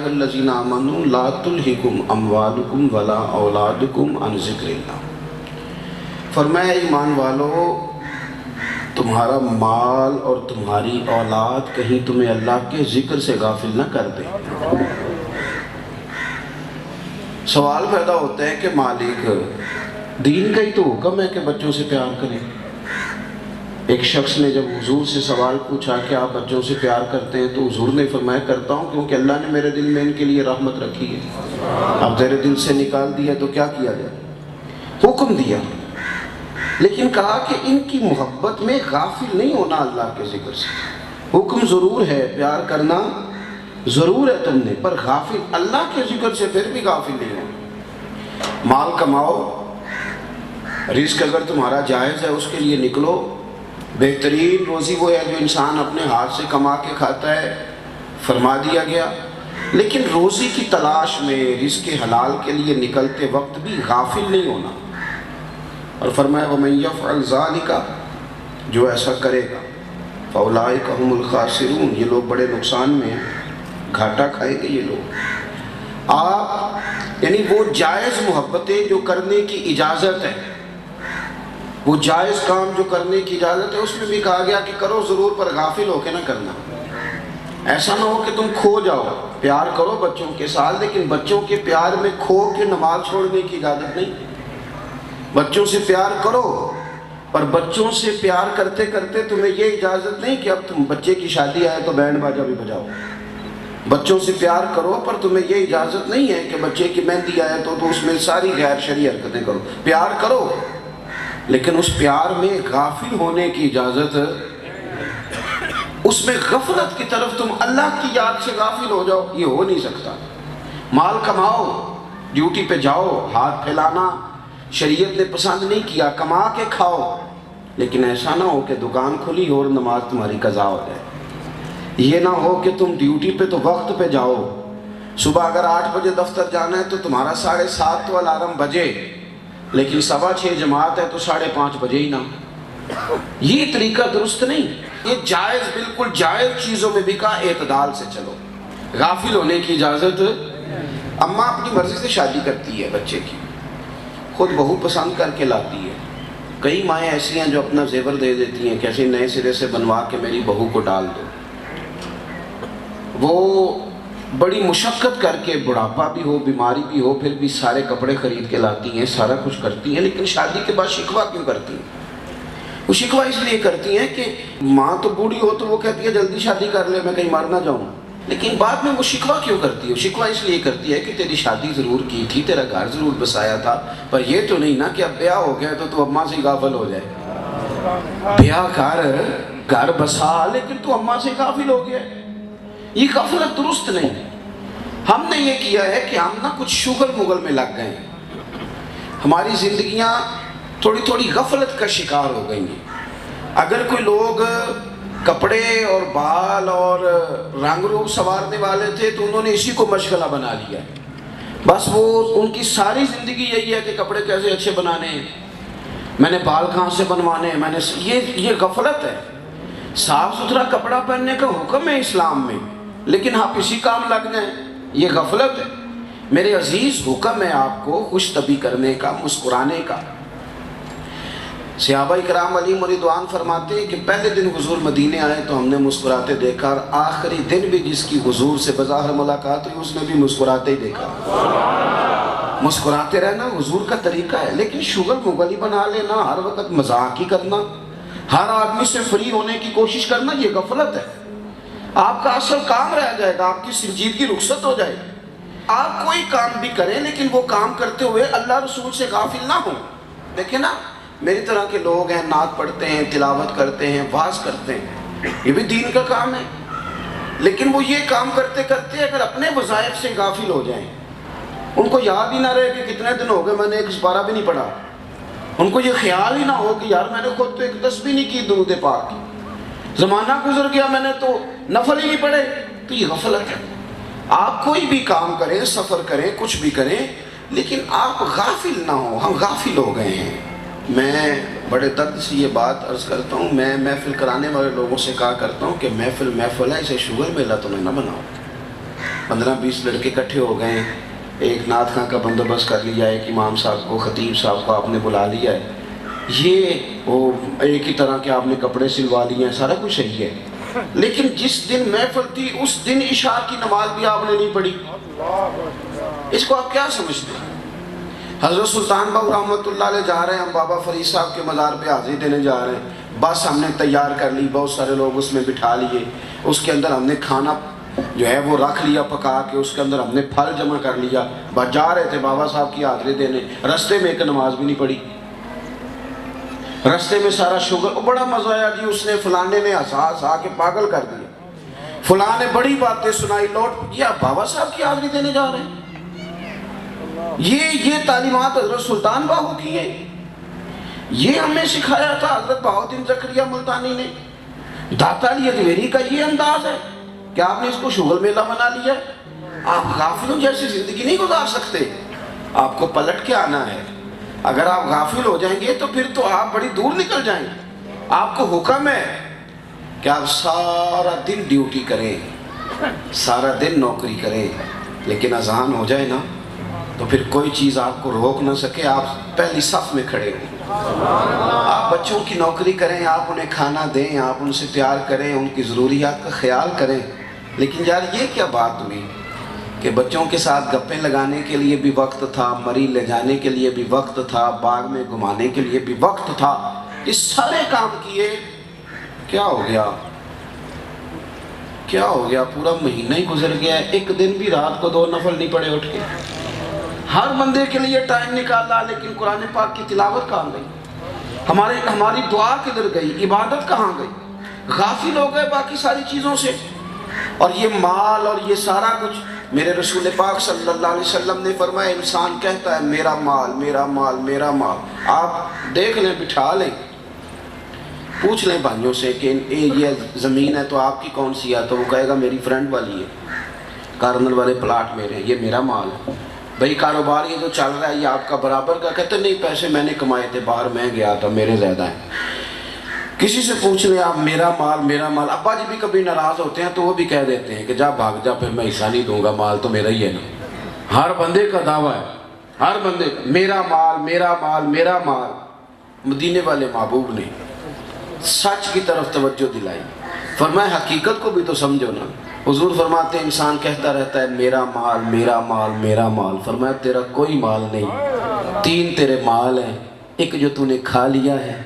ایھا الذین آمنوا لا تلھکم اموالکم ولا اولادکم عن ذکر اللہ۔ فرمایا ایمان والو تمہارا مال اور تمہاری اولاد کہیں تمہیں اللہ کے ذکر سے غافل نہ کر دے۔ سوال پیدا ہوتا ہے کہ مالک دین کا ہی تو حکم ہے کہ بچوں سے پیار کریں۔ ایک شخص نے جب حضور سے سوال پوچھا کہ آپ بچوں سے پیار کرتے ہیں تو حضور نے فرمایا کرتا ہوں کیونکہ اللہ نے میرے دل میں ان کے لیے رحمت رکھی ہے۔ اب تیرے دل سے نکال دیا تو کیا کیا جائے؟ حکم دیا، لیکن کہا کہ ان کی محبت میں غافل نہیں ہونا اللہ کے ذکر سے۔ حکم ضرور ہے، پیار کرنا ضرور ہے تم نے، پر غافل اللہ کے ذکر سے پھر بھی غافل نہیں ہونا۔ مال کماؤ، رزق اگر تمہارا جائز ہے اس کے لیے نکلو۔ بہترین روزی وہ ہے جو انسان اپنے ہاتھ سے کما کے کھاتا ہے، فرما دیا گیا، لیکن روزی کی تلاش میں رزق حلال کے لیے نکلتے وقت بھی غافل نہیں ہونا۔ اور فرمایا وَمَن يَفْعَلْ ذَلِكَ، جو ایسا کرے گا فَأُولَٰئِكَ هُمُ الْخَاسِرُونَ، یہ لوگ بڑے نقصان میں ہیں، گھاٹا کھائیں گے یہ لوگ۔ آپ یعنی وہ جائز محبتیں جو کرنے کی اجازت ہے، وہ جائز کام جو کرنے کی اجازت ہے اس میں بھی کہا گیا کہ کرو ضرور، پر غافل ہو کے نہ کرنا۔ ایسا نہ ہو کہ تم کھو جاؤ۔ پیار کرو بچوں کے ساتھ، لیکن بچوں کے پیار میں کھو کے نماز چھوڑنے کی اجازت نہیں۔ بچوں سے پیار کرو، پر بچوں سے پیار کرتے کرتے تمہیں یہ اجازت نہیں کہ اب تم بچے کی شادی آئے تو بینڈ باجا بھی بجاؤ۔ بچوں سے پیار کرو، پر تمہیں یہ اجازت نہیں ہے کہ بچے کی مہندی آئے تو اس میں ساری غیر شرعی حرکتیں کرو۔ پیار کرو، لیکن اس پیار میں غافل ہونے کی اجازت، اس میں غفلت کی طرف تم اللہ کی یاد سے غافل ہو جاؤ، یہ ہو نہیں سکتا۔ مال کماؤ، ڈیوٹی پہ جاؤ، ہاتھ پھیلانا شریعت نے پسند نہیں کیا، کما کے کھاؤ، لیکن ایسا نہ ہو کہ دکان کھلی اور نماز تمہاری قضا ہو جائے۔ یہ نہ ہو کہ تم ڈیوٹی پہ تو وقت پہ جاؤ، صبح اگر 8 بجے دفتر جانا ہے تو تمہارا 7:30 تو الارم بجے، لیکن 6:15 جماعت ہے تو 5:30 بجے ہی نہ۔ یہ طریقہ درست نہیں۔ یہ جائز، بالکل جائز چیزوں میں بھی کہا اعتدال سے چلو، غافل ہونے کی اجازت۔ اماں اپنی مرضی سے شادی کرتی ہے بچے کی، خود بہو پسند کر کے لاتی ہے۔ کئی مائیں ایسی ہیں جو اپنا زیور دے دیتی ہیں کہ ایسے نئے سرے سے بنوا کے میری بہو کو ڈال دو۔ وہ بڑی مشقت کر کے، بڑھاپا بھی ہو، بیماری بھی ہو، پھر بھی سارے کپڑے خرید کے لاتی ہیں، سارا کچھ کرتی ہیں، لیکن شادی کے بعد شکوہ کیوں کرتی ہیں؟ وہ شکوہ اس لیے کرتی ہیں کہ ماں تو بوڑھی ہو تو وہ کہتی ہے جلدی شادی کر لے میں کہیں مر نہ جاؤں، لیکن بعد میں وہ شکوہ کیوں کرتی ہے؟ شکوہ اس لیے کرتی ہے کہ تیری شادی ضرور کی تھی، تیرا گھر ضرور بسایا تھا، پر یہ تو نہیں نا کہ اب بیاہ ہو گیا تو اماں سے غافل ہو جائے۔ بیاہ کر، گھر بسا، لیکن تو اماں سے غافل ہو گیا۔ یہ غفلت درست نہیں۔ ہم نے یہ کیا ہے کہ ہم کچھ شغل مغل میں لگ گئے ہیں، ہماری زندگیاں تھوڑی تھوڑی غفلت کا شکار ہو گئی ہیں۔ اگر کوئی لوگ کپڑے اور بال اور رنگ روپ سنوارنے والے تھے تو انہوں نے اسی کو مشغلہ بنا لیا، بس وہ ان کی ساری زندگی یہی ہے کہ کپڑے کیسے اچھے بنانے ہیں، میں نے بال کہاں سے بنوانے ہیں، میں نے یہ غفلت ہے۔ صاف ستھرا کپڑا پہننے کا حکم ہے اسلام میں، لیکن آپ اسی کام لگ جائیں، یہ غفلت ہے۔ میرے عزیز، حکم ہے آپ کو خوش طبعی کرنے کا، مسکرانے کا۔ صحابہ کرام علیہم رضوان فرماتے ہیں کہ پہلے دن حضور مدینے آئے تو ہم نے مسکراتے دیکھا، اور آخری دن بھی جس کی حضور سے بظاہر ملاقات ہوئی اس نے بھی مسکراتے ہی دیکھا۔ مسکراتے رہنا حضور کا طریقہ ہے، لیکن شغل مغل ہی بنا لینا، ہر وقت مذاق ہی کرنا، ہر آدمی سے فری ہونے کی کوشش کرنا، یہ غفلت ہے۔ آپ کا اصل کام رہ جائے گا، آپ کی سنجیدگی رخصت ہو جائے گی۔ آپ کوئی کام بھی کریں لیکن وہ کام کرتے ہوئے اللہ رسول سے غافل نہ ہوں۔ دیکھیں نا، میری طرح کے لوگ ہیں، نعت پڑھتے ہیں، تلاوت کرتے ہیں، واعظ کرتے ہیں، یہ بھی دین کا کام ہے، لیکن وہ یہ کام کرتے کرتے اگر اپنے وظائف سے غافل ہو جائیں، ان کو یاد ہی نہ رہے کہ کتنے دن ہو گئے میں نے ایک پارہ بھی نہیں پڑھا، ان کو یہ خیال ہی نہ ہو کہ یار میں نے خود تو ایک تسبیح نہیں کی درود پاک کی، زمانہ گزر گیا میں نے تو نفل ہی نہیں پڑھے، تو یہ غفلت ہے۔ آپ کوئی بھی کام کریں، سفر کریں، کچھ بھی کریں، لیکن آپ غافل نہ ہوں۔ ہم غافل ہو گئے ہیں۔ میں بڑے درد سے یہ بات عرض کرتا ہوں، میں محفل کرانے والے لوگوں سے کہا کرتا ہوں کہ محفل ہے، اسے شغل میلہ تمہیں نہ بناؤ۔ 15-20 لڑکے اکٹھے ہو گئے ہیں، ایک نعت خاں کا بندوبست کر لیا ہے، ایک امام صاحب کو، خطیب صاحب کو آپ نے بلا لیا ہے، یہ وہ ایک ہی طرح کے آپ نے کپڑے سلوا لیے ہیں، سارا کچھ صحیح ہے، لیکن جس دن محفل تھی اس دن عشاء کی نماز بھی آپ نے نہیں پڑھی، اس کو آپ کیا سمجھتے ہیں؟ حضرت سلطان باہو رحمۃ اللہ علیہ جا رہے ہیں، ہم بابا فرید صاحب کے مزار پہ حاضری دینے جا رہے ہیں، بس ہم نے تیار کر لی، بہت سارے لوگ اس میں بٹھا لیے، اس کے اندر ہم نے کھانا جو ہے وہ رکھ لیا پکا کے، اس کے اندر ہم نے پھل جمع کر لیا، بس جا رہے تھے بابا صاحب کی حاضری دینے، رستے میں ایک نماز بھی نہیں پڑھی، رستے میں سارا شوگر، بڑا مزہ آیا جی، اس نے فلانے نے ہنسا ہنسا کے پاگل کر دیا، فلاں نے بڑی باتیں سنائی، لوٹ یہ بابا صاحب کی حاضری دینے جا رہے ہیں، یہ تعلیمات حضرت سلطان باہو کی ہے، یہ ہمیں سکھایا تھا حضرت بہاؤالدین زکریہ ملتانی نے، داتا علی اجمیری کا یہ انداز ہے کہ آپ نے اس کو شغل میلہ بنا لیا ہے، آپ غافلوں جیسی زندگی نہیں گزار سکتے، آپ کو پلٹ کے آنا ہے، اگر آپ غافل ہو جائیں گے تو پھر تو آپ بڑی دور نکل جائیں گے، آپ کو حکم ہے کہ آپ سارا دن ڈیوٹی کریں، سارا دن نوکری کریں، لیکن اذان ہو جائے نا تو پھر کوئی چیز آپ کو روک نہ سکے، آپ پہلی صف میں کھڑے ہوں، آپ بچوں کی نوکری کریں، آپ انہیں کھانا دیں، آپ ان سے پیار کریں، ان کی ضروریات کا خیال کریں، لیکن یار یہ کیا بات ہوئی کہ بچوں کے ساتھ گپیں لگانے کے لیے بھی وقت تھا، مری لے جانے کے لیے بھی وقت تھا، باغ میں گھمانے کے لیے بھی وقت تھا، یہ سارے کام کیے، کیا ہو گیا؟ کیا ہو گیا؟ پورا مہینہ ہی گزر گیا ہے، ایک دن بھی رات کو 2 نفل نہیں پڑے اٹھ کے، ہر بندے کے لیے ٹائم نکالا، لیکن قرآن پاک کی تلاوت کہاں گئی؟ ہماری دعا کدھر گئی؟ عبادت کہاں گئی؟ غافل ہو گئے باقی ساری چیزوں سے، اور یہ مال اور یہ سارا کچھ، میرے رسول پاک صلی اللہ علیہ وسلم نے فرمایا انسان کہتا ہے میرا مال میرا مال میرا مال، آپ دیکھ لیں، بٹھا لیں، پوچھ لیں بھائیوں سے کہ یہ زمین ہے تو آپ کی کون سی ہے، تو وہ کہے گا میری فرینڈ والی ہے، کارنر والے پلاٹ میرے ہیں، یہ میرا مال ہے، بھئی کاروبار یہ جو چل رہا ہے یہ آپ کا برابر کا، کہتے نہیں پیسے میں نے کمائے تھے، باہر میں گیا تھا، میرے زیادہ ہیں، کسی سے پوچھ لیں آپ میرا مال میرا مال، ابا جی بھی کبھی ناراض ہوتے ہیں تو وہ بھی کہہ دیتے ہیں کہ جا بھاگ جا، پھر میں حصہ نہیں دوں گا، مال تو میرا ہی ہے نا، ہر بندے کا دعویٰ ہے، ہر بندے کا میرا مال میرا مال میرا مال، مدینے والے محبوب نے سچ کی طرف توجہ دلائی، فرمایا حقیقت کو بھی تو سمجھو نا، حضور فرماتے ہیں انسان کہتا رہتا ہے میرا مال میرا مال میرا مال، فرمایا تیرا کوئی مال نہیں، 3 تیرے مال ہیں، ایک جو تو نے کھا لیا ہے،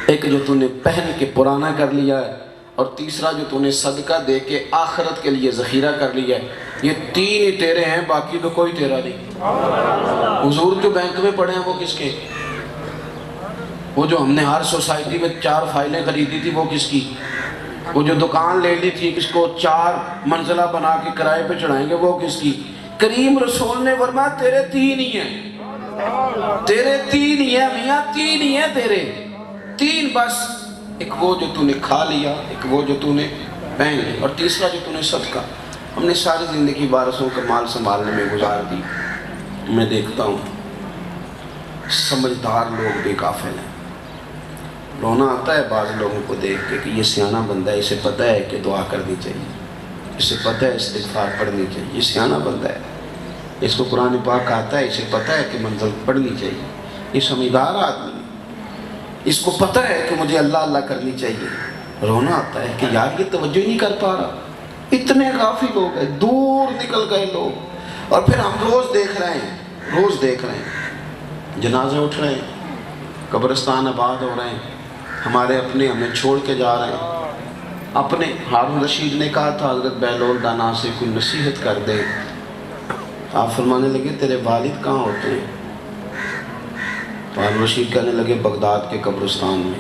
ایک جو تو نے پہن کے پرانا کر لیا ہے، اور تیسرا جو تو نے صدقہ دے کے آخرت کے لیے ذخیرہ کر لیا ہے، یہ 3 ہی تیرے ہیں، باقی تو کوئی تیرا نہیں۔ حضور جو بینک میں پڑے ہیں وہ کس کے؟ وہ جو ہم نے ہر سوسائٹی میں 4 فائلیں خریدی تھی وہ کس کی؟ وہ جو دکان لے لی تھی کس کو 4 منزلہ بنا کے کرائے پہ چڑھائیں گے وہ کس کی؟ کریم رسول نے فرمایا تیرے 3 ہی ہیں، تیرے 3 ہی ہیں میاں، 3 ہی ہیں تیرے، 3 بس، ایک وہ جو تو نے کھا لیا، ایک وہ جو تو نے پہن لیا، اور تیسرا جو تو نے صدقہ۔ ہم نے ساری زندگی وارثوں کا مال سنبھالنے میں گزار دی۔ میں دیکھتا ہوں سمجھدار لوگ بے غافل ہیں، رونا آتا ہے بعض لوگوں کو دیکھ کے کہ یہ سیانہ بندہ ہے، اسے پتہ ہے کہ دعا کرنی چاہیے، اسے پتہ ہے استغفار پڑھنی چاہیے، یہ سیانہ بندہ ہے، اس کو قرآن پاک آتا ہے، اسے پتہ ہے کہ منزل پڑھنی چاہیے، یہ سمجھدار آدمی ہے، اس کو پتہ ہے کہ مجھے اللہ اللہ کرنی چاہیے۔ رونا آتا ہے کہ یار یہ توجہ ہی نہیں کر پا رہا، اتنے غافل ہو گئے، دور نکل گئے لوگ، اور پھر ہم روز دیکھ رہے ہیں جنازے اٹھ رہے ہیں، قبرستان آباد ہو رہے ہیں، ہمارے اپنے ہمیں چھوڑ کے جا رہے ہیں، اپنے ہارون رشید نے کہا تھا حضرت بہلول دانا سے کوئی نصیحت کر دے، آپ فرمانے لگے تیرے والد کہاں ہوتے ہیں؟ ہارون رشید کہنے لگے بغداد کے قبرستان میں۔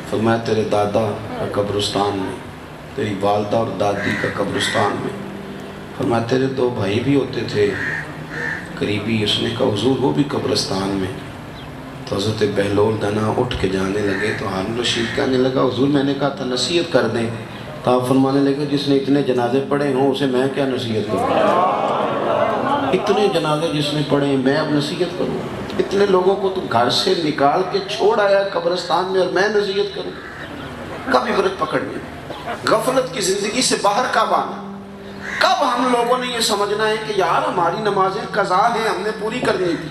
فرمایا تیرے دادا کا قبرستان میں، تیری والدہ اور دادی کا قبرستان میں۔ فرمایا تیرے 2 بھائی بھی ہوتے تھے قریبی، اس نے کہا حضور وہ بھی قبرستان میں۔ تو حضرت بہلول دنا اٹھ کے جانے لگے تو ہارون رشید کہنے لگا حضور میں نے کہا تھا نصیحت کر دیں، تو آپ فرمانے لگے جس نے اتنے جنازے پڑھے ہوں اسے میں کیا نصیحت کروں؟ اتنے جنازے جس نے پڑھے ہیں میں اب نصیحت کروں؟ اتنے لوگوں کو تو گھر سے نکال کے چھوڑ آیا قبرستان میں، اور میں نصیحت کروں؟ کب عبرت پکڑنی؟ غفلت کی زندگی سے باہر کب آنا؟ کب ہم لوگوں نے یہ سمجھنا ہے کہ یار ہماری نمازیں قضا ہیں، ہم نے پوری کرنی تھی،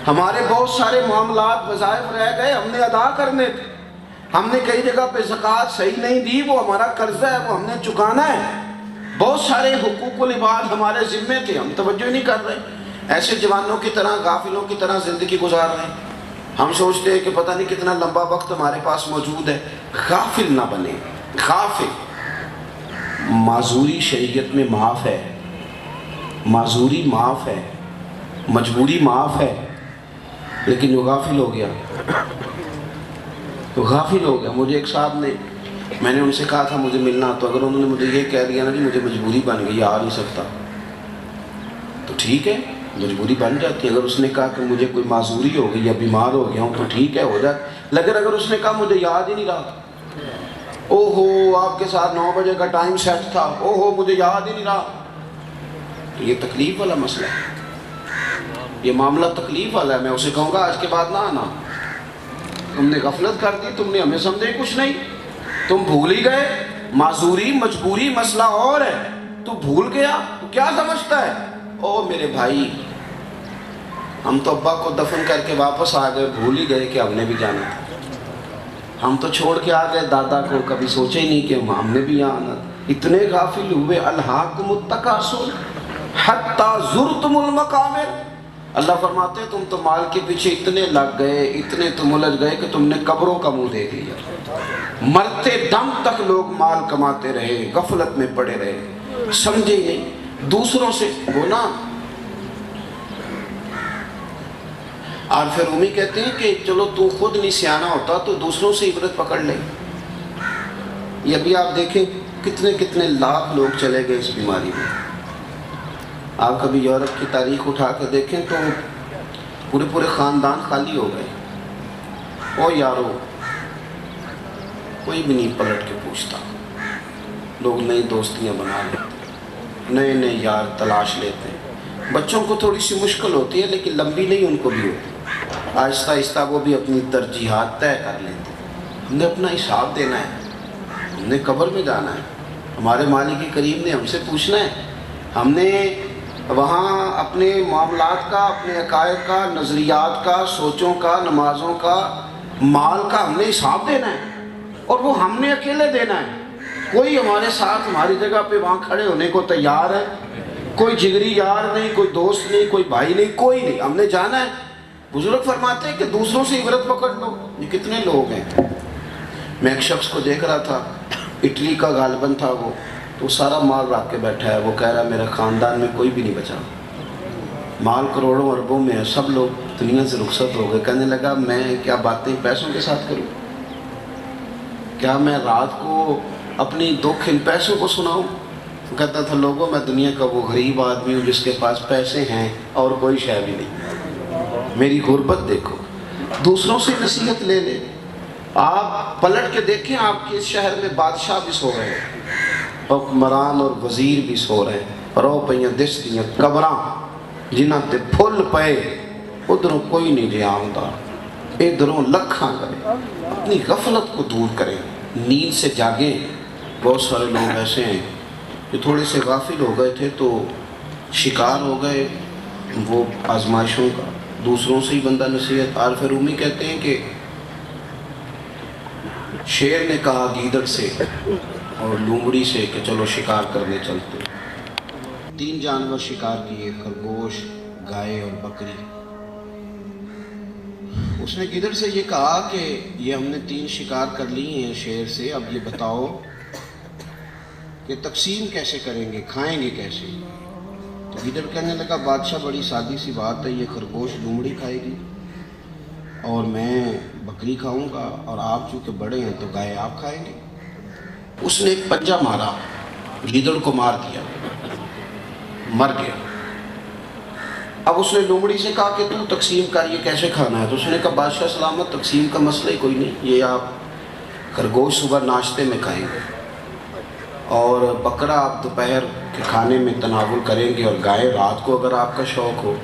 ہمارے بہت سارے معاملات وظائف رہ گئے، ہم نے ادا کرنے تھے، ہم نے کئی جگہ پہ زکوٰۃ صحیح نہیں دی، وہ ہمارا قرضہ ہے، وہ ہم نے چکانا ہے، بہت سارے حقوق العباد ہمارے ذمے تھے، ہم توجہ نہیں کر رہے، ایسے جوانوں کی طرح غافلوں کی طرح زندگی گزار رہے ہیں۔ ہم سوچتے ہیں کہ پتہ نہیں کتنا لمبا وقت ہمارے پاس موجود ہے۔ غافل نہ بنے، غافل۔ معذوری شریعت میں معاف ہے، معذوری معاف ہے، مجبوری معاف ہے، لیکن جو غافل ہو گیا تو غافل ہو گیا۔ مجھے ایک صاحب نے، میں نے ان سے کہا تھا مجھے ملنا، تو اگر انہوں نے مجھے یہ کہہ دیا نا جی مجھے مجبوری بن گئی، آ نہیں سکتا، تو ٹھیک ہے، مجبوری بن جاتی ہے۔ اگر اس نے کہا کہ مجھے کوئی معذوری ہو گئی یا بیمار ہو گیا ہوں تو ٹھیک ہے، ہو جاتا، لیکن اگر اس نے کہا مجھے یاد ہی نہیں رہا، او ہو آپ کے ساتھ 9 بجے کا ٹائم سیٹ تھا، او ہو مجھے یاد ہی نہیں رہا، یہ تکلیف والا مسئلہ ہے، یہ معاملہ تکلیف والا ہے۔ میں اسے کہوں گا آج کے بعد نہ آنا، تم نے غفلت کر دی، تم نے ہمیں سمجھے کچھ نہیں، تم بھول ہی گئے، معذوری مجبوری مسئلہ اور ہے، تو بھول گیا تو کیا سمجھتا ہے؟ او میرے بھائی، ہم تو ابا کو دفن کر کے واپس آ گئے، بھول ہی گئے کہ ہم نے بھی جانا تھا، ہم تو چھوڑ کے آ گئے دادا کو، کبھی سوچے ہی نہیں کہ ہم نے بھی یہاں آنا، اتنے غافل ہوئے۔ الہاکم التکاثر حتی زرتم المقابر، اللہ فرماتے ہیں تم تو مال کے پیچھے اتنے لگ گئے، اتنے تم الجھ گئے کہ تم نے قبروں کا منہ دیکھ لیا، مرتے دم تک لوگ مال کماتے رہے، غفلت میں پڑے رہے، سمجھے ہی نہیں، دوسروں سے وہ نا۔ عارف رومی کہتے ہیں کہ چلو تو خود نہیں سیانا ہوتا تو دوسروں سے عبرت پکڑ لے۔ یہ ابھی آپ دیکھیں کتنے کتنے لاکھ لوگ چلے گئے اس بیماری میں۔ آپ کبھی یورپ کی تاریخ اٹھا کے دیکھیں تو پورے پورے خاندان خالی ہو گئے۔ او یارو، کوئی بھی نہیں پلٹ کے پوچھتا، لوگ نئی دوستیاں بنا لیتے، نئے نئے یار تلاش لیتے ہیں۔ بچوں کو تھوڑی سی مشکل ہوتی ہے لیکن لمبی نہیں ان کو بھی ہوتی، آہستہ آہستہ وہ بھی اپنی ترجیحات طے کر لیتے ہیں۔ ہم نے اپنا حساب دینا ہے، ہم نے قبر میں جانا ہے، ہمارے مالک کریم نے ہم سے پوچھنا ہے، ہم نے وہاں اپنے معاملات کا، اپنے عقائد کا، نظریات کا، سوچوں کا، نمازوں کا، مال کا ہم نے حساب دینا ہے، اور وہ ہم نے اکیلے دینا ہے۔ کوئی ہمارے ساتھ ہماری جگہ پہ وہاں کھڑے ہونے کو تیار ہے؟ کوئی جگری یار نہیں، کوئی دوست نہیں، کوئی بھائی نہیں، کوئی نہیں، ہم نے جانا ہے۔ بزرگ فرماتے ہیں کہ دوسروں سے عبرت پکڑ لو۔ یہ کتنے لوگ ہیں؟ میں ایک شخص کو دیکھ رہا تھا، اٹلی کا غالباً تھا وہ، تو سارا مال رکھ کے بیٹھا ہے، وہ کہہ رہا ہے میرے خاندان میں کوئی بھی نہیں بچا، مال کروڑوں اربوں میں ہے، سب لوگ دنیا سے رخصت ہو گئے۔ کہنے لگا میں کیا باتیں پیسوں کے ساتھ کروں؟ کیا میں رات کو اپنی دکھ ان پیسوں کو سناؤں؟ کہتا تھا لوگوں میں دنیا کا وہ غریب آدمی ہوں جس کے پاس پیسے ہیں اور کوئی شے بھی نہیں، میری غربت دیکھو۔ دوسروں سے نصیحت لے لے۔ آپ پلٹ کے دیکھیں، آپ کے اس شہر میں بادشاہ بھی سو رہے ہیں، حکمران اور وزیر بھی سو رہے ہیں، رو پئیاں دس دیاں قبراں جنہاں تے پھل پئے، ادھروں کوئی نہیں جے آمدہ، ادھروں لکھاں کریں۔ اپنی غفلت کو دور کریں، نیند سے جاگیں۔ بہت سارے لوگ ایسے ہیں جو تھوڑے سے غافل ہو گئے تھے تو شکار ہو گئے وہ آزمائشوں کا، دوسروں سے ہی بندہ نصیحت۔ عارف رومی کہتے ہیں کہ شیر نے کہا گیدڑ سے اور لومڑی سے کہ چلو شکار کرنے چلتے۔ 3 جانور شکار کیے، خرگوش، گائے اور بکری۔ اس نے گیدڑ سے یہ کہا کہ یہ ہم نے 3 شکار کر لی ہیں شیر سے، اب یہ بتاؤ کہ تقسیم کیسے کریں گے، کھائیں گے کیسے؟ تو گیدڑ کہنے لگا بادشاہ بڑی سادی سی بات ہے، یہ خرگوش لومڑی کھائے گی اور میں بکری کھاؤں گا، اور آپ چونکہ بڑے ہیں تو گائے آپ کھائیں گے۔ اس نے ایک پنجہ مارا، گیدڑ کو مار دیا، مر گیا۔ اب اس نے لومڑی سے کہا کہ تو تقسیم کر، یہ کیسے کھانا ہے؟ تو اس نے کہا بادشاہ سلامت، تقسیم کا مسئلہ ہی کوئی نہیں، یہ آپ خرگوش صبح ناشتے میں کھائیں گے اور بکرا آپ دوپہر کے کھانے میں تناول کریں گے، اور گائے رات کو اگر آپ کا شوق ہو۔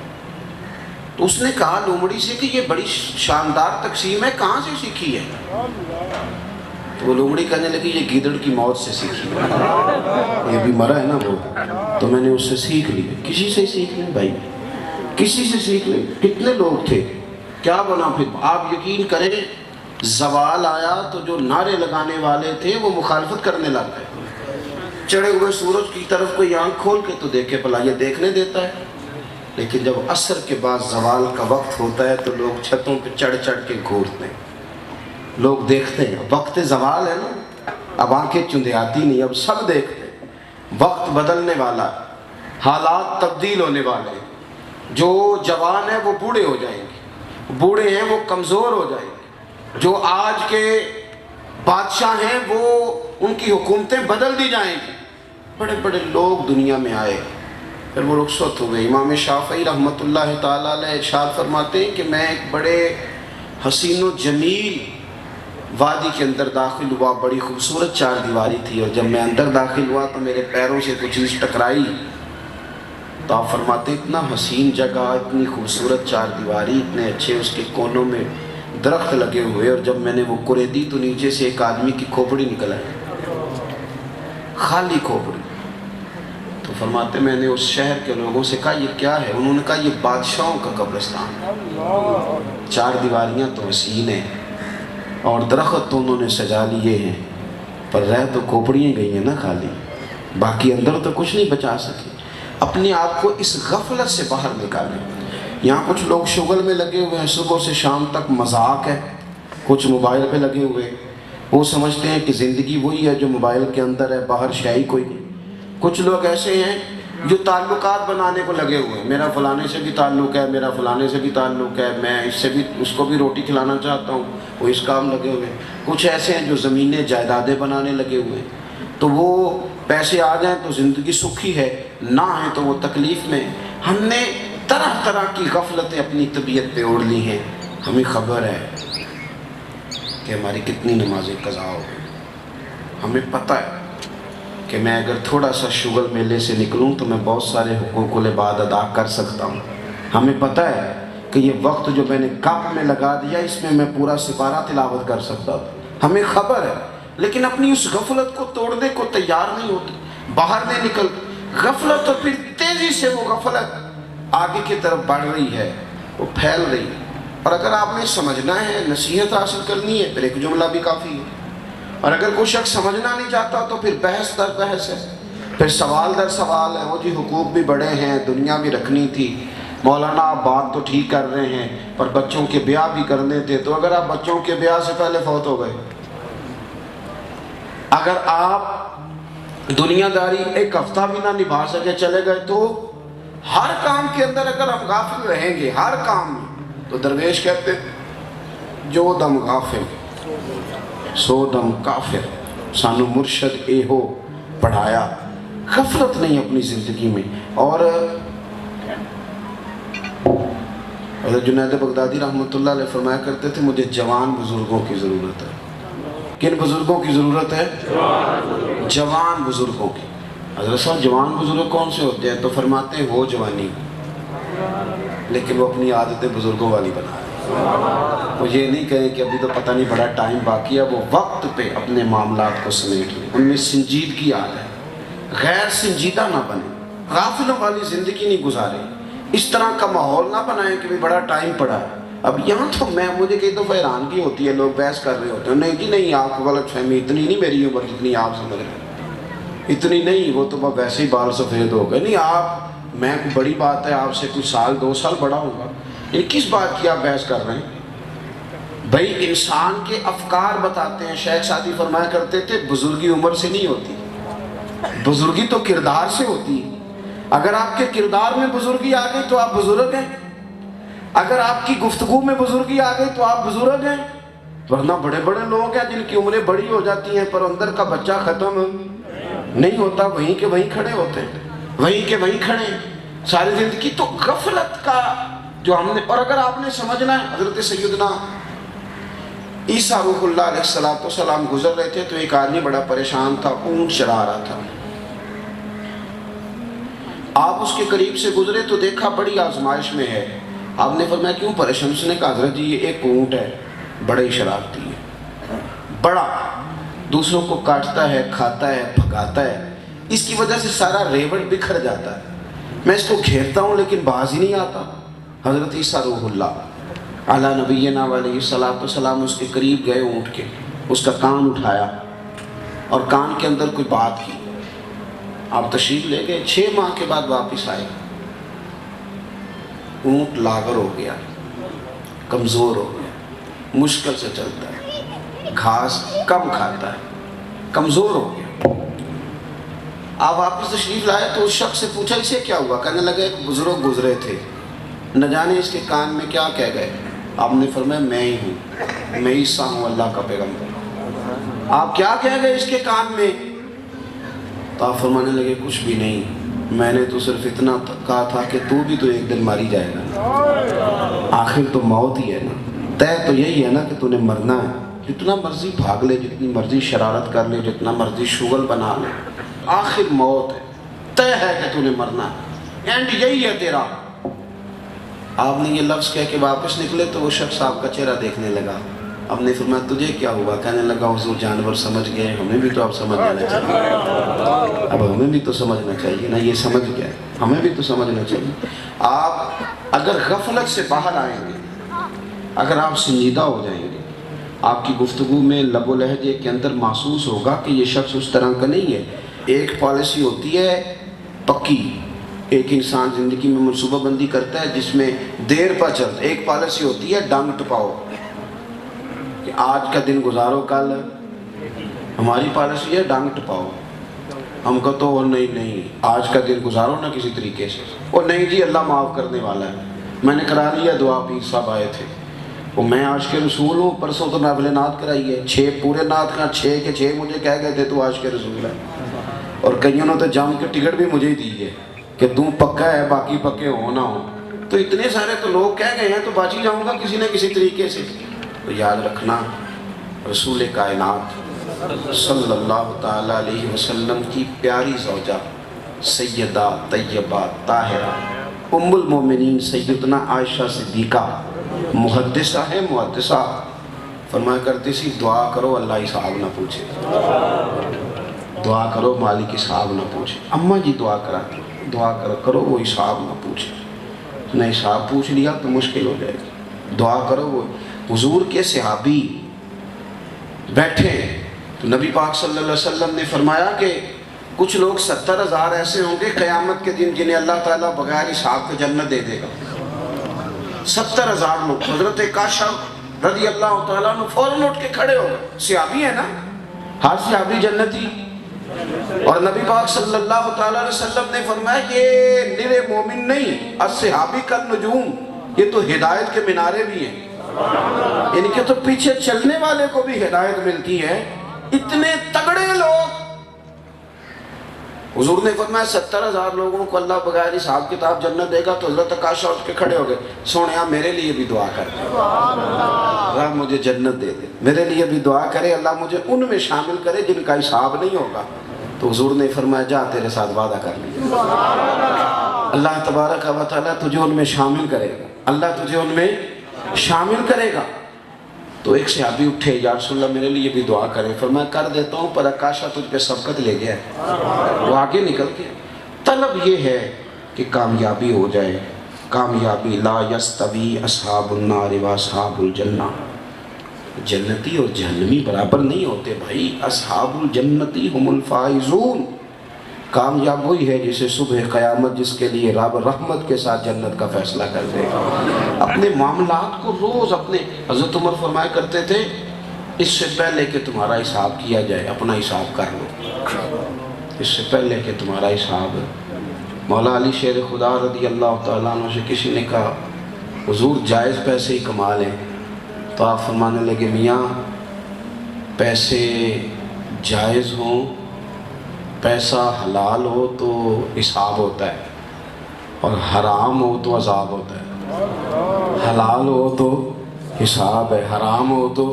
تو اس نے کہا لومڑی سے کہ یہ بڑی شاندار تقسیم ہے، کہاں سے سیکھی ہے؟ تو وہ لومڑی کہنے لگی یہ گیدڑ کی موت سے سیکھی، یہ بھی مرا ہے نا وہ، تو میں نے اس سے سیکھ لی۔ کسی سے سیکھ لیں بھائی، کسی سے سیکھ لیں۔ کتنے لوگ تھے، کیا بنا پھر؟ آپ یقین کریں زوال آیا تو جو نعرے لگانے والے تھے وہ مخالفت کرنے لگ گئے۔ چڑھے ہوئے سورج کی طرف کوئی آنکھ کھول کے تو دیکھے بھلا یہ دیکھنے دیتا ہے، لیکن جب عصر کے بعد زوال کا وقت ہوتا ہے تو لوگ چھتوں پہ چڑھ چڑھ کے گھورتے ہیں، لوگ دیکھتے ہیں۔ وقت زوال ہے نا، اب آنکھیں چندیاتی نہیں، اب سب دیکھتے ہیں۔ وقت بدلنے والا، حالات تبدیل ہونے والے ہیں۔ جو جوان ہیں وہ بوڑھے ہو جائیں گے، بوڑھے ہیں وہ کمزور ہو جائیں گے، جو آج کے بادشاہ ہیں وہ ان کی حکومتیں بدل دی جائیں گی۔ بڑے بڑے لوگ دنیا میں آئے، پھر وہ رخصت ہو گئے۔ امام شافعی رحمۃ اللہ تعالیٰ علیہ ارشاد فرماتے ہیں کہ میں ایک بڑے حسین و جمیل وادی کے اندر داخل ہوا، بڑی خوبصورت چار دیواری تھی، اور جب میں اندر داخل ہوا تو میرے پیروں سے کچھ چیز ٹکرائی، تو آپ فرماتے ہیں اتنا حسین جگہ، اتنی خوبصورت چار دیواری، اتنے اچھے اس کے کونوں میں درخت لگے ہوئے، اور جب میں نے وہ کریدی تو نیچے سے ایک آدمی کی کھوپڑی نکل آئی، خالی کھوپڑی۔ تو فرماتے میں نے اس شہر کے لوگوں سے کہا یہ کیا ہے؟ انہوں نے کہا یہ بادشاہوں کا قبرستان، چار دیواریاں تو حسین ہیں اور درخت تو انہوں نے سجا لیے ہیں، پر رہ تو کھوپڑیاں گئی ہیں نا خالی، باقی اندر تو کچھ نہیں بچا سکے۔ اپنے آپ کو اس غفلت سے باہر نکالیں۔ یہاں کچھ لوگ شغل میں لگے ہوئے ہیں، صبح سے شام تک مذاق ہے، کچھ موبائل پہ لگے ہوئے، وہ سمجھتے ہیں کہ زندگی وہی ہے جو موبائل کے اندر ہے، باہر شے کوئی نہیں۔ کچھ لوگ ایسے ہیں جو تعلقات بنانے کو لگے ہوئے ہیں، میرا فلانے سے بھی تعلق ہے، میرا فلانے سے بھی تعلق ہے، میں اس سے بھی اس کو بھی روٹی کھلانا چاہتا ہوں، وہ اس کام لگے ہوئے ہیں۔ کچھ ایسے ہیں جو زمینیں جائیدادیں بنانے لگے ہوئے ہیں، تو وہ پیسے آ جائیں تو زندگی سکھی ہے، نہ آئیں تو وہ تکلیف میں۔ ہم نے طرح طرح کی غفلتیں اپنی طبیعت پہ اوڑھ لی ہیں۔ ہمیں خبر ہے کہ ہماری کتنی نمازیں قضا ہو گئی، ہمیں پتہ ہے کہ میں اگر تھوڑا سا شغل میلے سے نکلوں تو میں بہت سارے حقوق العباد ادا کر سکتا ہوں۔ ہمیں پتہ ہے کہ یہ وقت جو میں نے کپ میں لگا دیا اس میں میں پورا سپارہ تلاوت کر سکتا ہوں، ہمیں خبر ہے، لیکن اپنی اس غفلت کو توڑنے کو تیار نہیں ہوتے، باہر نہیں نکلتے۔ غفلت تو پھر تیزی سے وہ غفلت آگے کی طرف بڑھ رہی ہے، وہ پھیل رہی ہے، اور اگر آپ نے سمجھنا ہے، نصیحت حاصل کرنی ہے، پھر ایک جملہ بھی کافی ہے، اور اگر کوئی شخص سمجھنا نہیں چاہتا تو پھر بحث در بحث ہے، پھر سوال در سوال ہے۔ وہ جی حقوق بھی بڑے ہیں، دنیا بھی رکھنی تھی، مولانا آپ بات تو ٹھیک کر رہے ہیں پر بچوں کے بیاہ بھی کرنے تھے، تو اگر آپ بچوں کے بیاہ سے پہلے فوت ہو گئے، اگر آپ دنیا داری ایک ہفتہ بھی نہ نبھا سکے چلے گئے، تو ہر کام کے اندر اگر ہم غافل رہیں گے، ہر کام میں، تو درویش کہتے جو دم غافل سو دم کافر، سانو مرشد اے ہو پڑھایا۔ غفلت نہیں اپنی زندگی میں۔ اور حضرت جنید بغدادی رحمۃ اللہ علیہ فرمایا کرتے تھے مجھے جوان بزرگوں کی ضرورت ہے۔ کن بزرگوں کی ضرورت ہے؟ جوان بزرگوں کی۔ حضرت صاحب جوان بزرگ کون سے ہوتے ہیں؟ تو فرماتے ہیں وہ جوانی لیکن وہ اپنی عادتیں بزرگوں والی بنا رہے ہیں۔ وہ یہ نہیں کہیں کہ ابھی تو پتہ نہیں بڑا ٹائم باقی ہے، وہ وقت پہ اپنے معاملات کو سمیٹ لیں، ان میں سنجیدگی آ جائے، غیر سنجیدہ نہ بنے، غافلوں والی زندگی نہیں گزارے، اس طرح کا ماحول نہ بنائیں کہ بھی بڑا ٹائم پڑا ہے۔ اب یہاں تو مجھے کئی دفعہ حیرانگی ہوتی ہے، لوگ بحث کر رہے ہوتے ہیں، نہیں جی نہیں آپ کو غلط فہمی، اتنی نہیں میری عمر جتنی آپ سمجھ رہے ہیں، اتنی نہیں، وہ تو ویسے ہی بال سفید ہو گئے، نہیں آپ، میں کوئی بڑی بات ہے آپ سے کچھ سال 2 سال بڑا ہوگا، یہ کس بات کی آپ بحث کر رہے ہیں؟ بھائی انسان کے افکار بتاتے ہیں۔ شیخ سعدی فرمایا کرتے تھے بزرگی عمر سے نہیں ہوتی، بزرگی تو کردار سے ہوتی ہے۔ اگر آپ کے کردار میں بزرگی آ گئی تو آپ بزرگ ہیں، اگر آپ کی گفتگو میں بزرگی آ گئی تو آپ بزرگ ہیں، ورنہ بڑے بڑے لوگ ہیں جن کی عمریں بڑی ہو جاتی ہیں پر اندر کا بچہ ختم نہیں ہوتا، وہیں کے وہیں کھڑے ہوتے ہیں، وہیں کے وہیں کھڑے ہیں ساری زندگی۔ تو غفلت کا جو ہم نے، اور اگر آپ نے سمجھنا ہے، حضرت سیدنا عیسیٰ روح اللہ علیہ السلام گزر رہے تھے تو ایک آدمی بڑا پریشان تھا، اونٹ چرا رہا تھا، آپ اس کے قریب سے گزرے تو دیکھا بڑی آزمائش میں ہے، آپ نے فرمایا کیوں پریشان؟ اس نے کہا حضرت جی یہ ایک اونٹ ہے، بڑا ہی شرارتی ہے، بڑا دوسروں کو کاٹتا ہے، کھاتا ہے، بھگاتا ہے، اس کی وجہ سے سارا ریوڑ بکھر جاتا ہے۔ میں اس کو گھیرتا ہوں لیکن باز ہی نہیں آتا۔ حضرت عیسیٰ روح اللہ علی نبینا علیہ الصلوۃ والسلام اس کے قریب گئے اونٹ کے، اس کا کان اٹھایا اور کان کے اندر کوئی بات کی۔ آپ تشریف لے گئے، 6 ماہ کے بعد واپس آئے۔ اونٹ لاغر ہو گیا، کمزور ہو گیا، مشکل سے چلتا ہے، گھاس کم کھاتا ہے، کمزور ہو گیا۔ آپ واپس تشریف لائے تو اس شخص سے پوچھا اسے کیا ہوا؟ کہنے لگے ایک بزرگ گزرے تھے، نہ جانے اس کے کان میں کیا کہہ گئے۔ آپ نے فرمایا میں ہی ہوں، میں عیسیٰ ہوں، اللہ کا پیغمبر۔ آپ کیا کہہ گئے اس کے کان میں؟ تو آپ فرمانے لگے کچھ بھی نہیں، میں نے تو صرف اتنا کہا تھا کہ تو بھی تو ایک دن ماری جائے گا، آخر تو موت ہی ہے نا، طے تو یہی ہے نا کہ تو نے مرنا ہے۔ جتنا مرضی بھاگ لے، جتنی مرضی شرارت کر لے، جتنا مرضی شغل بنا لے، آخر موت ہے، طے ہے کہ تو نے مرنا ہے، اینڈ یہی ہے تیرا۔ آپ نے یہ لفظ کہہ کے واپس نکلے تو وہ شخص آپ کا چہرہ دیکھنے لگا۔ آپ نے فرمایا تجھے کیا ہوا؟ کہنے لگا حضور جانور سمجھ گئے، ہمیں بھی تو اب سمجھ جانا چاہیے، اب ہمیں بھی تو سمجھنا چاہیے نا، یہ سمجھ گیا ہمیں بھی تو سمجھنا چاہیے۔ آپ اگر غفلت سے باہر آئیں گے، اگر آپ سنجیدہ ہو جائیں گے، آپ کی گفتگو میں لب و لہجے کے اندر محسوس ہوگا کہ یہ شخص اس طرح کا نہیں ہے۔ ایک پالیسی ہوتی ہے پکی، ایک انسان زندگی میں منصوبہ بندی کرتا ہے جس میں دیر پر چلتا ہے۔ ایک پالیسی ہوتی ہے ڈنگ ٹپاؤ، کہ آج کا دن گزارو کل، ہماری پالیسی ہے ڈنگ ٹپاؤ۔ ہم کہتے ہیں نہیں آج کا دن گزارو نا کسی طریقے سے، اور نہیں جی اللہ معاف کرنے والا ہے، میں نے کرا لیا دعا، پیر صاحب آئے تھے، وہ میں آج کے رسول ہوں، پرسوں تو نافل نعت کرائی ہے، 6 پورے نعت کا 6 کے 6 مجھے کہہ گئے تھے تو آج کے رسول ہے، اور کئیوں نے تو جم کے ٹکٹ بھی مجھے ہی دی ہے کہ تم پکا ہے، باقی پکے ہو نہ ہو، تو اتنے سارے تو لوگ کہہ گئے ہیں تو باچ ہی جاؤں گا کسی نہ کسی طریقے سے۔ تو یاد رکھنا رسول کائنات صلی اللہ تعالیٰ علیہ وسلم کی پیاری زوجہ سیدہ طیبہ طاہرہ ام المومنین سیدنا عائشہ صدیقہ محدثہ ہے، محدثہ فرمایا کرتی سی دعا کرو اللہ حساب نہ پوچھے، دعا کرو مالک حساب نہ پوچھے۔ اماں جی دعا کراتی، دعا کرو وہ حساب نہ پوچھے، نہ حساب پوچھ لیا تو مشکل ہو جائے گی، دعا کرو وہ۔ حضور کے صحابی بیٹھے تو نبی پاک صلی اللہ علیہ وسلم نے فرمایا کہ کچھ لوگ 70,000 ایسے ہوں گے قیامت کے دن جنہیں اللہ تعالیٰ بغیر حساب کے جنت دے دے گا۔ 70,000 لوگ۔ حضرت کاشف رضی اللہ تعالیٰ عنہ فوراً اٹھ کے کھڑے ہو گئے، صحابی ہے نا، ہر صحابی جنتی، اور نبی پاک صلی اللہ تعالیٰ علیہ وسلم نے فرمایا یہ نرے مومن نہیں، الصحابی کالنجوم، یہ تو ہدایت کے منارے بھی ہیں، یعنی کہ تو پیچھے چلنے والے کو بھی ہدایت ملتی ہے۔ اتنے تگڑے لوگ، حضور نے فرمایا 70,000 لوگوں کو اللہ بغیر حساب کتاب جنت دے گا، تو حضرت عائشہ اٹھ کے کھڑے ہو گئے، سونیا میرے لیے بھی دعا کر دے، اللہ مجھے جنت دے دے، میرے لیے بھی دعا کرے اللہ مجھے ان میں شامل کرے جن کا حساب نہیں ہوگا۔ تو حضور نے فرمایا جا تیرے ساتھ وعدہ کر لیا، اللہ تبارک و تعالیٰ تجھے ان میں شامل کرے گا، اللہ تجھے ان میں شامل کرے گا۔ تو ایک صحابی اٹھے، یا رسول اللہ میرے لیے بھی دعا کرے، فرمایا کر دیتا ہوں، پر عکاشہ تجھ پہ سبقت لے گیا ہے، وہ آگے نکل گیا۔ طلب یہ ہے کہ کامیابی ہو جائے، کامیابی لا یستوی اصحاب النار و اصحاب الجنہ، جنتی اور جہنمی برابر نہیں ہوتے بھائی، اصحاب الجنتی ہم الفائزون، کامیاب وہی ہے جسے صبح قیامت جس کے لیے رب رحمت کے ساتھ جنت کا فیصلہ کر دے گا۔ اپنے معاملات کو روز اپنے، حضرت عمر فرمایا کرتے تھے اس سے پہلے کہ تمہارا حساب کیا جائے اپنا حساب کر لو، اس سے پہلے کہ تمہارا حساب۔ مولا علی شیر خدا رضی اللہ تعالیٰ عنہ سے کسی نے کہا حضور جائز پیسے ہی کما لیں، تو آپ فرمانے لگے میاں پیسے جائز ہوں، پیسہ حلال ہو تو حساب ہوتا ہے، اور حرام ہو تو عذاب ہوتا ہے، حلال ہو تو حساب ہے، حرام ہو تو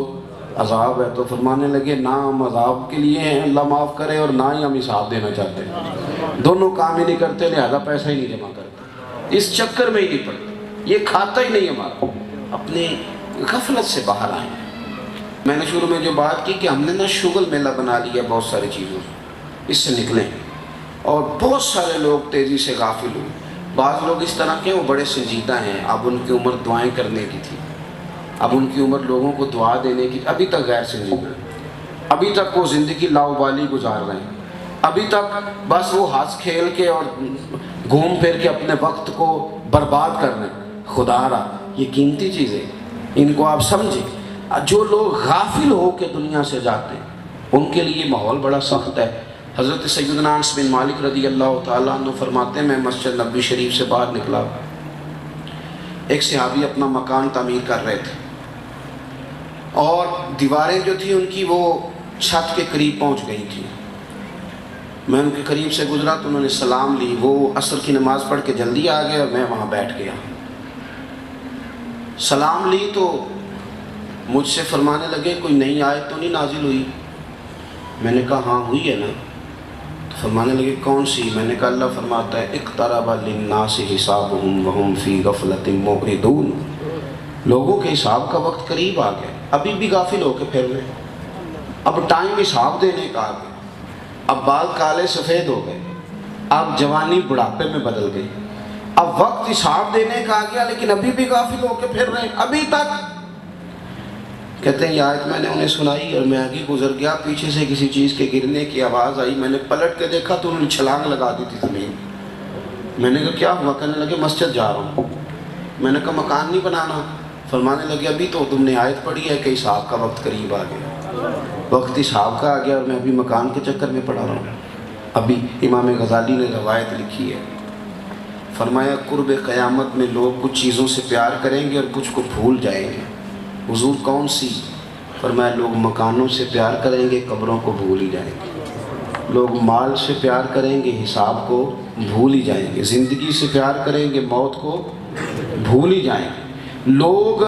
عذاب ہے۔ تو فرمانے لگے نہ ہم عذاب کے لیے ہیں اللہ معاف کرے، اور نہ ہی ہم حساب دینا چاہتے ہیں، دونوں کام ہی نہیں کرتے، لہذا پیسہ ہی نہیں جمع کرتے، اس چکر میں ہی نہیں پڑتے، یہ کھاتا ہی نہیں ہمارا۔ اپنے غفلت سے باہر آئیں، میں نے شروع میں جو بات کی کہ ہم نے نا شغل میلہ بنا لیا بہت ساری چیزوں سے، اس سے نکلیں، اور بہت سارے لوگ تیزی سے غافل ہوئے۔ بعض لوگ اس طرح کے وہ بڑے سنجیدہ ہیں، اب ان کی عمر دعائیں کرنے کی تھی، اب ان کی عمر لوگوں کو دعا دینے کی، ابھی تک غیر سنجیدہ ہیں، ابھی تک وہ زندگی لاؤبالی گزار رہے ہیں، ابھی تک بس وہ ہنس کھیل کے اور گھوم پھر کے اپنے وقت کو برباد کر رہے ہیں۔ خدا را یہ قیمتی چیزیں ان کو آپ سمجھیں۔ جو لوگ غافل ہو کے دنیا سے جاتے ہیں ان کے لیے ماحول بڑا سخت ہے۔ حضرت سیدنا انس بن مالک رضی اللہ تعالیٰ عنہ فرماتے ہیں میں مسجد نبوی شریف سے باہر نکلا، ایک صحابی اپنا مکان تعمیر کر رہے تھے اور دیواریں جو تھیں ان کی وہ چھت کے قریب پہنچ گئی تھیں۔ میں ان کے قریب سے گزرا تو انہوں نے سلام لی، وہ عصر کی نماز پڑھ کے جلدی آ گئے اور میں وہاں بیٹھ گیا۔ سلام لی تو مجھ سے فرمانے لگے کوئی نئی آیت تو نہیں نازل ہوئی؟ میں نے کہا ہاں ہوئی ہے نا۔ تو فرمانے لگے کون سی؟ میں نے کہا اللہ فرماتا ہے اقترب للناس حسابهم وهم فی غفلۃ معرضون، لوگوں کے حساب کا وقت قریب آ گیا، ابھی بھی غافل ہو کے پھر رہے ہیں۔ اب ٹائم حساب دینے کا آ گیا، اب بال کالے سفید ہو گئے، اب جوانی بڑھاپے میں بدل گئی، اب وقت حساب دینے کا آ گیا لیکن ابھی بھی غافل ہو کے پھر رہے ہیں ابھی تک۔ کہتے ہیں یہ آیت میں نے انہیں سنائی اور میں آگے گزر گیا، پیچھے سے کسی چیز کے گرنے کی آواز آئی، میں نے پلٹ کے دیکھا تو انہوں نے چھلانگ لگا دی تھی زمین۔ میں نے کہا کیا ہوا؟ کہنے لگے مسجد جا رہا ہوں۔ میں نے کہا مکان نہیں بنانا؟ فرمانے لگے ابھی تو تم نے آیت پڑھی ہے کہ حساب کا وقت قریب آ گیا، وقت حساب کا آ گیا اور میں ابھی مکان کے چکر میں پڑا رہا ہوں۔ ابھی امام غزالی نے روایت لکھی ہے، فرمایا قرب قیامت میں لوگ کچھ چیزوں سے پیار کریں گے اور کچھ کو بھول جائیں گے۔ حضور کون سی؟ فرمایا لوگ مکانوں سے پیار کریں گے قبروں کو بھول ہی جائیں گے، لوگ مال سے پیار کریں گے حساب کو بھول ہی جائیں گے، زندگی سے پیار کریں گے موت کو بھول ہی جائیں گے۔ لوگ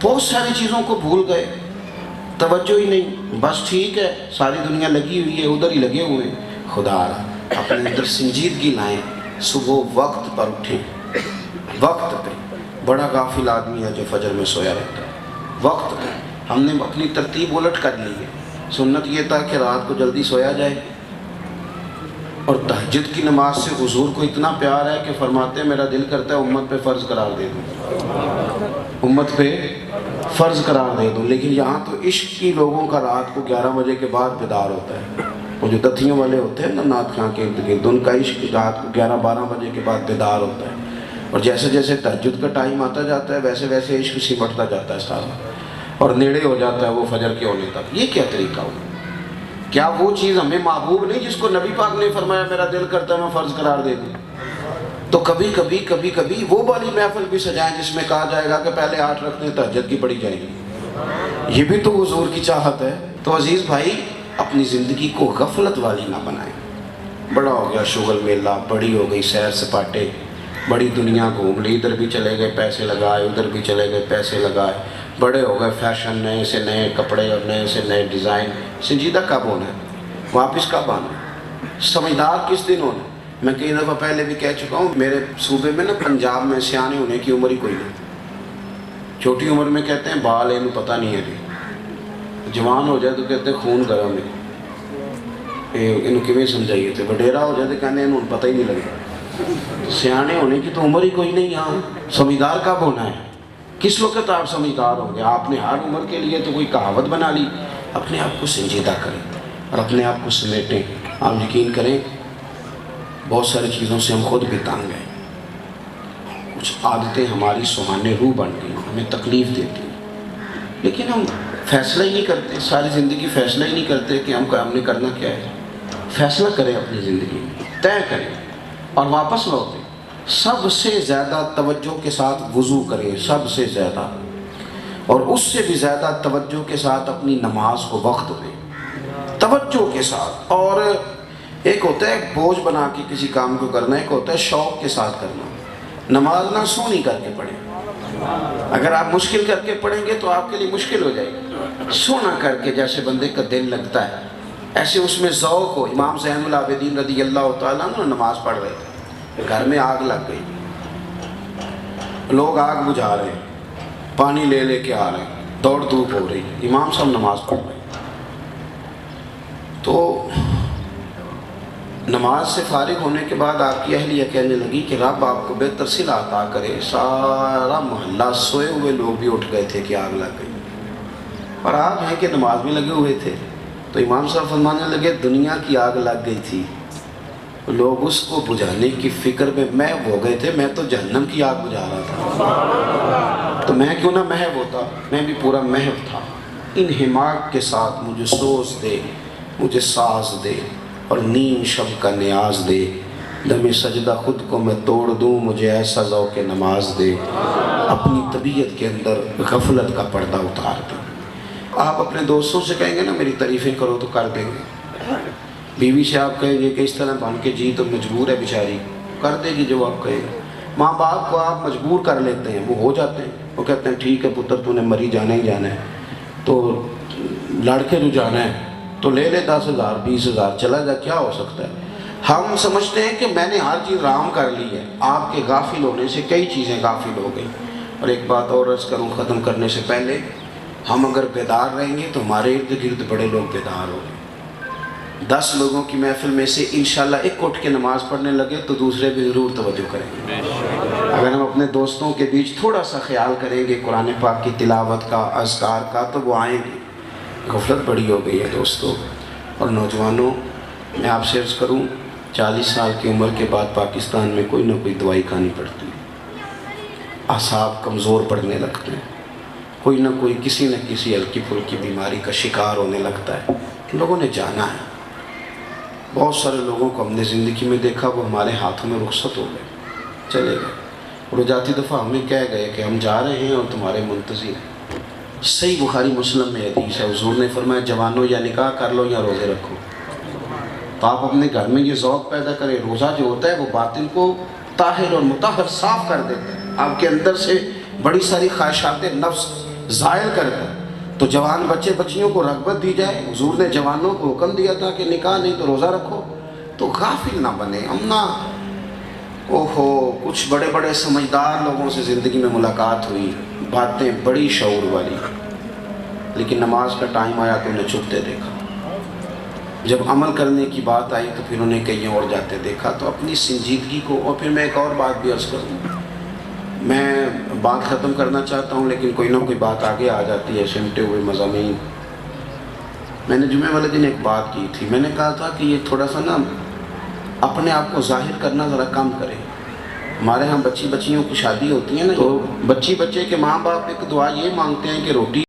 بہت ساری چیزوں کو بھول گئے، توجہ ہی نہیں، بس ٹھیک ہے ساری دنیا لگی ہوئی ہے ادھر ہی لگے ہوئے ہیں۔ خدا اپنے اندر سنجیدگی لائیں، صبح وقت پر اٹھیں، وقت پہ۔ بڑا غافل آدمی ہے جو فجر میں سویا رہتا ہے، وقت پہ۔ ہم نے اپنی ترتیب الٹ کر لی ہے، سنت یہ تھا کہ رات کو جلدی سویا جائے، اور تہجد کی نماز سے حضور کو اتنا پیار ہے کہ فرماتے ہیں میرا دل کرتا ہے امت پہ فرض قرار دے دوں، امت پہ فرض قرار دے دوں۔ لیکن یہاں تو عشق کی لوگوں کا رات کو 11 بجے کے بعد بیدار ہوتا ہے، وہ جو دتھیوں والے ہوتے ہیں نا نعت خواں کے ارد گرد، ان کا عشق رات کو 11-12 بجے کے بعد بیدار ہوتا ہے، اور جیسے جیسے تہجد کا ٹائم آتا جاتا ہے ویسے ویسے عشق سمٹتا جاتا ہے سارا، اور نیڑے ہو جاتا ہے وہ فجر کے ہونے تک۔ یہ کیا طریقہ ہوا؟ کیا وہ چیز ہمیں محبوب نہیں جس کو نبی پاک نے فرمایا میرا دل کرتا ہے میں فرض قرار دے دوں؟ تو کبھی کبھی وہ والی محفل بھی سجائیں جس میں کہا جائے گا کہ پہلے 8 رکعتیں تہجد کی پڑھی جائیں گی، یہ بھی تو حضور کی چاہت ہے۔ تو عزیز بھائی اپنی زندگی کو غفلت والی نہ بنائیں۔ بڑا ہو گیا شغل میلہ، بڑی ہو گئی سیر سپاٹے، بڑی دنیا گھوم لی، ادھر بھی چلے گئے پیسے لگائے، ادھر بھی چلے گئے پیسے لگائے، بڑے ہو گئے فیشن، نئے سے نئے کپڑے اور نئے سے نئے ڈیزائن۔ سنجیدہ کب ہونا ہے؟ واپس کب آنا ہے؟ سمجھدار کس دن ہونا ہے؟ میں کئی دفعہ پہلے بھی کہہ چکا ہوں، میرے صوبے میں نا پنجاب میں سیانے ہونے کی عمر ہی کوئی نہیں۔ چھوٹی عمر میں کہتے ہیں بال انہوں پتہ نہیں ہے جی، جوان ہو جائے تو کہتے ہیں خون گرم ہے، انہوں کیویں سمجھائیے تھے، وڈیرا ہو جائے تو کہتے ہیں انہوں پتہ ہی نہیں لگا۔ سیانے ہونے کی تو عمر ہی کوئی نہیں یہاں۔ سمجھدار کب ہونا ہے؟ کس وقت آپ سمجھدار ہوں گے؟ آپ نے ہر عمر کے لیے تو کوئی کہاوت بنا لی۔ اپنے آپ کو سنجیدہ کریں اور اپنے آپ کو سمیٹیں۔ آپ یقین کریں بہت ساری چیزوں سے ہم خود بھی تنگ ہیں، کچھ عادتیں ہماری سہانے روح بن گئی، ہمیں تکلیف دیتی ہیں، لیکن ہم فیصلہ ہی نہیں کرتے، ساری زندگی فیصلہ ہی نہیں کرتے کہ ہم نے کرنا کیا ہے۔ فیصلہ کریں اپنی زندگی میں، طے کریں اور واپس لوٹیں۔ سب سے زیادہ توجہ کے ساتھ وضو کریں، سب سے زیادہ، اور اس سے بھی زیادہ توجہ کے ساتھ اپنی نماز کو وقت دیں، توجہ کے ساتھ۔ اور ایک ہوتا ہے بوجھ بنا کے کسی کام کو کرنا، ایک ہوتا ہے شوق کے ساتھ کرنا۔ نماز نہ سونی کر کے پڑھیں، اگر آپ مشکل کر کے پڑھیں گے تو آپ کے لیے مشکل ہو جائے گی۔ سونا کر کے جیسے بندے کا دل لگتا ہے ایسے اس میں ذوق ہو۔ امام زین العابدین رضی اللہ تعالیٰ عنہ نماز پڑھ رہے تھے، گھر میں آگ لگ گئی، لوگ آگ بجھا رہے ہیں، پانی لے کے آ رہے ہیں، دوڑ دھوپ ہو رہی، امام صاحب نماز پڑھ رہے ہیں، تو نماز سے فارغ ہونے کے بعد آپ کی اہلیہ کہنے لگی کہ رب آپ کو بہتر صلہ عطا کرے، سارا محلہ سوئے ہوئے لوگ بھی اٹھ گئے تھے کہ آگ لگ گئی، اور آپ ہیں کہ نماز میں لگے ہوئے تھے۔ تو امام صاحب فرمانے لگے دنیا کی آگ لگ گئی تھی، لوگ اس کو بجھانے کی فکر میں محو ہو گئے تھے، میں تو جہنم کی آگ بجھا رہا تھا، تو میں کیوں نہ محو ہوتا، میں بھی پورا محو تھا۔ ان حماق کے ساتھ مجھے سوز دے، مجھے ساز دے، اور نیم شب کا نیاز دے، دم سجدہ خود کو میں توڑ دوں، مجھے ایسا ذوق نماز دے، اپنی طبیعت کے اندر غفلت کا پردہ اتار دے۔ آپ اپنے دوستوں سے کہیں گے نا میری تعریفیں کرو تو کر دیں گے، بیوی سے آپ کہیں گے کہ اس طرح بن کے جی تو مجبور ہے بیچاری، کر دے گی جو آپ کہیں گے۔ ماں باپ کو آپ مجبور کر لیتے ہیں، وہ ہو جاتے ہیں، وہ کہتے ہیں ٹھیک ہے پتر تو نے مری جانا ہی جانا ہے، تو لڑکے جو جانا ہے تو لے لے 10,000 20,000 چلا جا، کیا ہو سکتا ہے۔ ہم سمجھتے ہیں کہ میں نے ہر چیز رام کر لی ہے، آپ کے غافل ہونے سے کئی چیزیں غافل ہو گئی۔ اور ایک بات اور عرض کروں ختم کرنے سے پہلے، ہم اگر بیدار رہیں گے تو ہمارے ارد گرد بڑے لوگ بیدار ہوں گے۔ 10 لوگوں کی محفل میں سے انشاءاللہ ایک اٹھ کے نماز پڑھنے لگے تو دوسرے بھی ضرور توجہ کریں گے۔ اگر ہم اپنے دوستوں کے بیچ تھوڑا سا خیال کریں گے قرآن پاک کی تلاوت کا، اذکار کا، تو وہ آئیں گے۔ غفلت بڑی ہو گئی ہے دوستوں اور نوجوانوں، میں آپ سے عرض کروں 40 سال کی عمر کے بعد پاکستان میں کوئی نہ کوئی دوائی کھانی پڑتی ہے، اعصاب کمزور پڑنے لگتے ہیں، کوئی نہ کوئی کسی نہ کسی ہلکی پھلکی بیماری کا شکار ہونے لگتا ہے۔ لوگوں نے جانا ہے، بہت سارے لوگوں کو ہم نے زندگی میں دیکھا وہ ہمارے ہاتھوں میں رخصت ہو گئے، چلے گئے، اور جاتی دفعہ ہمیں کہہ گئے کہ ہم جا رہے ہیں اور تمہارے منتظر ہیں۔ صحیح بخاری مسلم میں حدیث ہے، حضور نے فرمایا جوانوں یا نکاح کر لو یا روزے رکھو۔ تو آپ اپنے گھر میں یہ ذوق پیدا کریں، روزہ جو ہوتا ہے وہ باطن کو طاہر اور مطہر صاف کر دیتا ہے، آپ کے اندر سے بڑی ساری خواہشات نفس زائل کرتا ہے۔ تو جوان بچے بچیوں کو رغبت دی جائے، حضور نے جوانوں کو حکم دیا تھا کہ نکاح نہیں تو روزہ رکھو، تو غافل نہ بنے ہم نہ۔ کچھ بڑے بڑے سمجھدار لوگوں سے زندگی میں ملاقات ہوئی، باتیں بڑی شعور والی، لیکن نماز کا ٹائم آیا تو انہیں چھپتے دیکھا، جب عمل کرنے کی بات آئی تو پھر انہیں کہیں اور جاتے دیکھا۔ تو اپنی سنجیدگی کو، اور پھر میں ایک اور بات بھی عرض کروں، میں بات ختم کرنا چاہتا ہوں لیکن کوئی نہ کوئی بات آگے آ جاتی ہے، سمٹے ہوئے مضامین۔ میں نے جمعے والے دن ایک بات کی تھی، میں نے کہا تھا کہ یہ تھوڑا سا نا اپنے آپ کو ظاہر کرنا ذرا کم کرے۔ ہمارے ہاں بچیوں کی شادی ہوتی ہے نا، تو بچے کے ماں باپ ایک دعا یہ مانگتے ہیں کہ روٹی